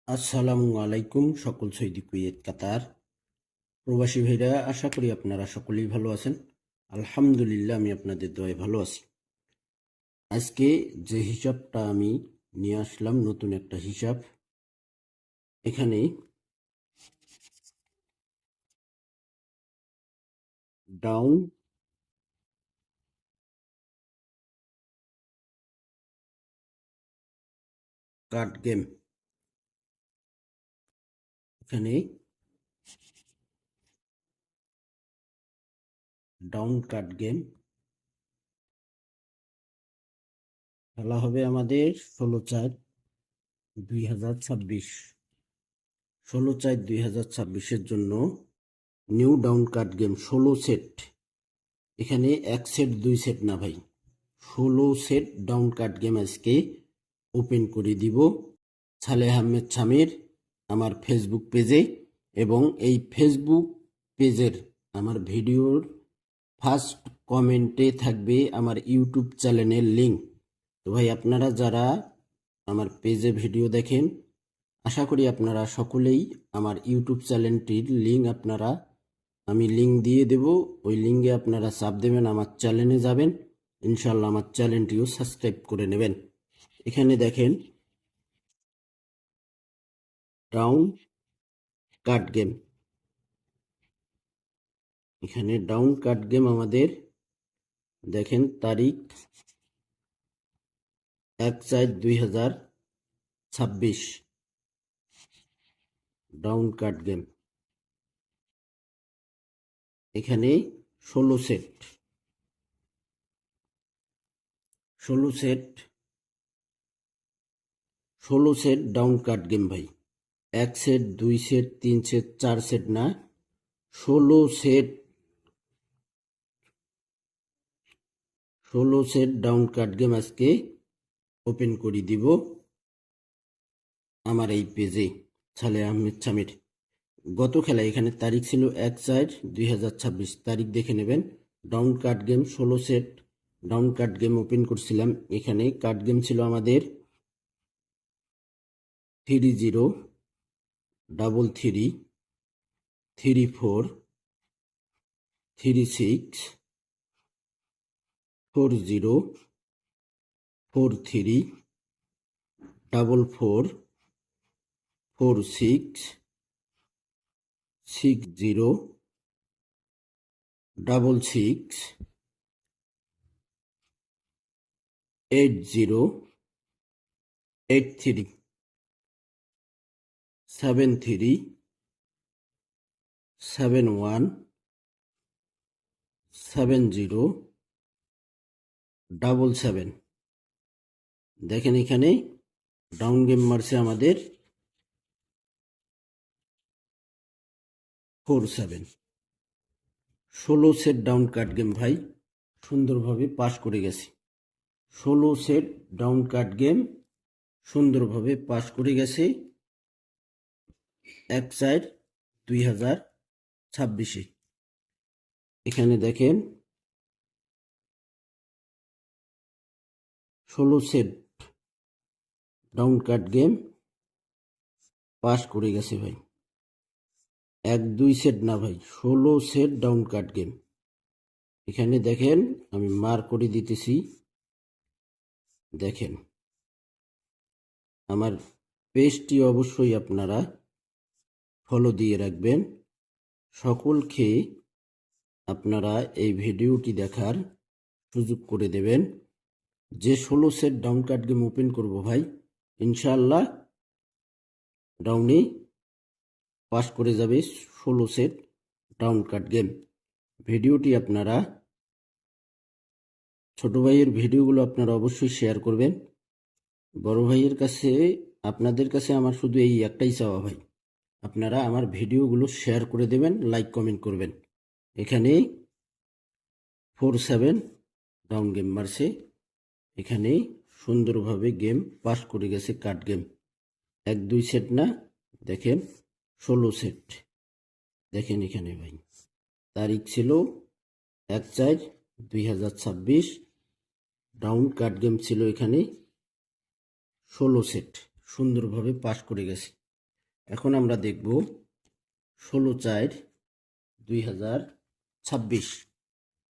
আসসালামু আলাইকুম সকল সৌদি কুয়েত কাতার প্রবাসী ভাইরা, আশা করি আপনারা সকলেই ভালো আছেন। আলহামদুলিল্লাহ, আমি আপনাদের দোয়ায় ভালো আছি। আজকে যে হিসাবটা আমি নিয়ে আসলাম, নতুন একটা হিসাব। এখানে ডাউন কার্ড গেম, এখানে ডাউন কার্ড গেম খেলা হবে আমাদের 16/4/2026। 16/4/2026-এর জন্য new down card game 16 set. এখানে 1 সেট 2 সেট না ভাই, 16 সেট ডাউন কার্ড গেম আজকে ওপেন করে দিব সালেহ আহমেদ শামির আমার ফেসবুক পেজে। এবং এই ফেসবুক পেজের আমার ভিডিওর ফার্স্ট কমেন্টে থাকবে আমার ইউটিউব চ্যানেলের লিঙ্ক। তো ভাই, আপনারা যারা আমার পেজে ভিডিও দেখেন, আশা করি আপনারা সকলেই আমার ইউটিউব চ্যানেলটির লিঙ্ক আমি লিঙ্ক দিয়ে দেব। ওই লিঙ্কে আপনারা চাপ দেবেন, আমার চ্যানেলে যাবেন, ইনশাল্লাহ আমার চ্যানেলটিও সাবস্ক্রাইব করে নেবেন। এখানে দেখেন ডাউন কার্ড গেম, এখানে ডাউন কার্ড গেম আমাদের দেখেন তারিখ 1/4/2026 ডাউন কার্ড গেম। এখানে 16 set 16 set down card game ভাই। 1 সেট 2 সেট 3 সেট 4 সেট না, 16 set 16 set down card game আজকে ওপেন করে দিব আমার এই পেজে সালেহ আহমেদ শামির। গত খেলা এখানে তারিখ ছিল 1/4/2026, তারিখ দেখে নেবেন। Down card game 16 set down card game open করছিলাম। এখানে কার্ড গেম ছিল আমাদের 30, 33, 34, 36, 40, 43, 44, 46, 60, 66, 80, 83, 73, 71, 70, 77। দেখেন এখানে ডাউন গেম মারছে আমাদের 47। 16 সেট ডাউন কার্ড গেম ভাই সুন্দরভাবে পাস করে গেছি। 16 সেট ডাউন কার্ড গেম সুন্দরভাবে পাস করে গেছে 1/4/2026-এ। এখানে দেখেন 16 set down card game pass করে গেছে ভাই। 1 2 সেট না ভাই, 16 সেট ডাউন কার্ড গেম। এখানে দেখেন আমি মার্ক করে দিতেছি, দেখেন। আমার পেজটি অবশ্যই আপনারা ফলো দিয়ে রাখবেন। সকলকে আপনারা এই ভিডিওটি দেখার সুযোগ করে দেবেন। যে 16 set down card game open করব ভাই, ইনশাআল্লাহ ডাউনে পাস করে যাবে 16 সেট ডাউন কার্ড গেম। ভিডিওটি আপনারা ছোট ভাইয়ের ভিডিওগুলো আপনারা অবশ্যই শেয়ার করবেন। বড় ভাইয়ের কাছে আপনাদের কাছে আমার শুধু এই একটাই চাওয়া ভাই, আপনারা আমার ভিডিওগুলো শেয়ার করে দেবেন, লাইক কমেন্ট করবেন। এখানে 47 ডাউন গেম মারছে। এখানে সুন্দরভাবে গেম পাস করে গেছে কার্ড গেম। 1 2 সেট না, দেখেন 16 সেট। দেখেন এখানে ভাই তারিখ ছিল 1/4/2026, ডাউন কার্ড গেম ছিল এখানে 16 সেট, সুন্দরভাবে পাস করে গেছে। এখন আমরা দেখব 16/4/2026।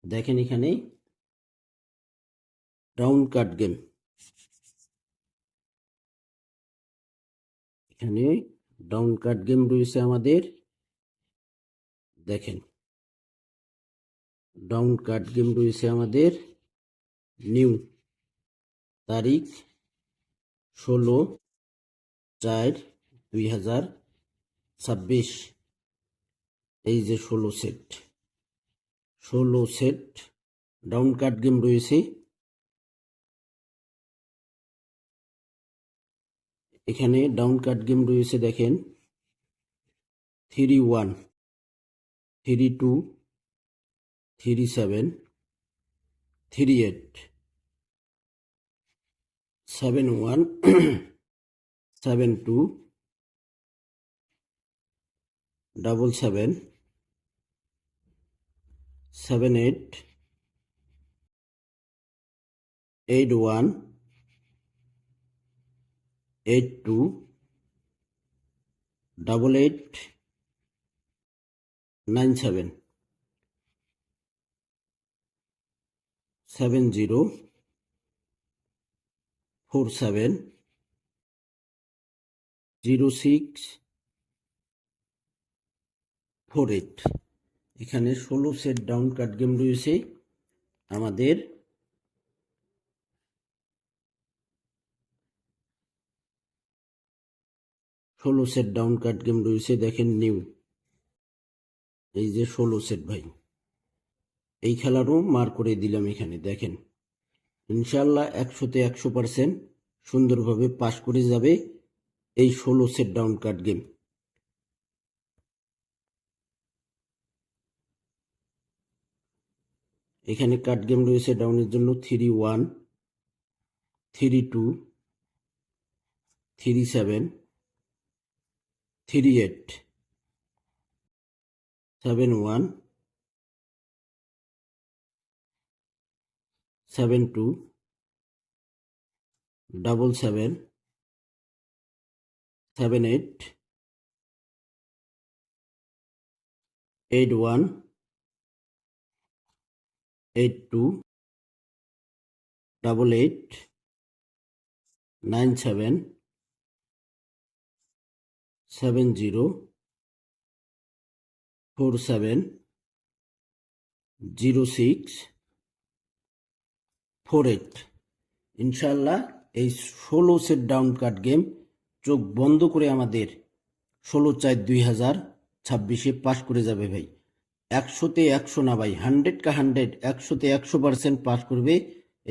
দেখেন এখানে রাউন্ড কার্ড গেম, এখানে রাউন্ড কার্ড গেম রয়েছে আমাদের। দেখেন রাউন্ড কার্ড গেম রয়েছে আমাদের নিউ, তারিখ 16/4/2026। এই যে 16 সেট রাউন্ড কার্ড গেম রয়েছে। এখানে ডাউন কার্ড গেম রয়েছে দেখেন 3-1, 3-2, 3-7, 3-8, 7-1, 7-2, 7-7, 7-8, 8-1, 8-2, 8-8, 9-7, 7-0, 4-7, 0-6, 4-8। এখানে 16 সেট ডাউন কার্ড গেম রয়েছে আমাদের। 16 সেট ডাউন কার্ড গেম রয়েছে দেখেন নিউ। এই যে 16 সেট ভাই, এই খেলারও মার করে দিলাম এখানে। দেখেন ইনশাল্লাহ 100তে 100% সুন্দরভাবে পাস করে যাবে এই 16 সেট ডাউন কার্ড গেম। এখানে কার্ড গেম রয়েছে ডাউনের জন্য 3-1, 3-2, 3-7, 3-8, 7-1, 7-2, 7-7, 7-8, 8-1, 8-2, 8-8, 9-7, 7-0, 4-7, 0-6, 4-8। ইনশাল্লাহ এই 16 সেট ডাউন কার্ড গেম চোখ বন্ধ করে আমাদের 16/4/2026 পাস করে যাবে ভাই। 100তে 100 না ভাই, 100 কা 100, 100তে 100% পাস করবে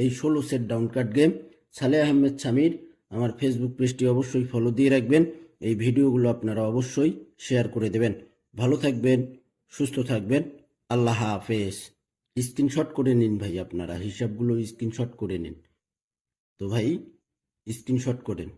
এই 16 set down card game. Saleh Ahmed Samir আমার ফেসবুক পেজটি অবশ্যই ফলো দিয়ে রাখবেন। এই ভিডিওগুলো আপনারা অবশ্যই শেয়ার করে দেবেন। ভালো থাকবেন, সুস্থ থাকবেন, আল্লাহ হাফেজ। স্ক্রিনশট করে নিন ভাই, আপনারা হিসাবগুলো স্ক্রিনশট করে নিন। তো ভাই স্ক্রিনশট করেন।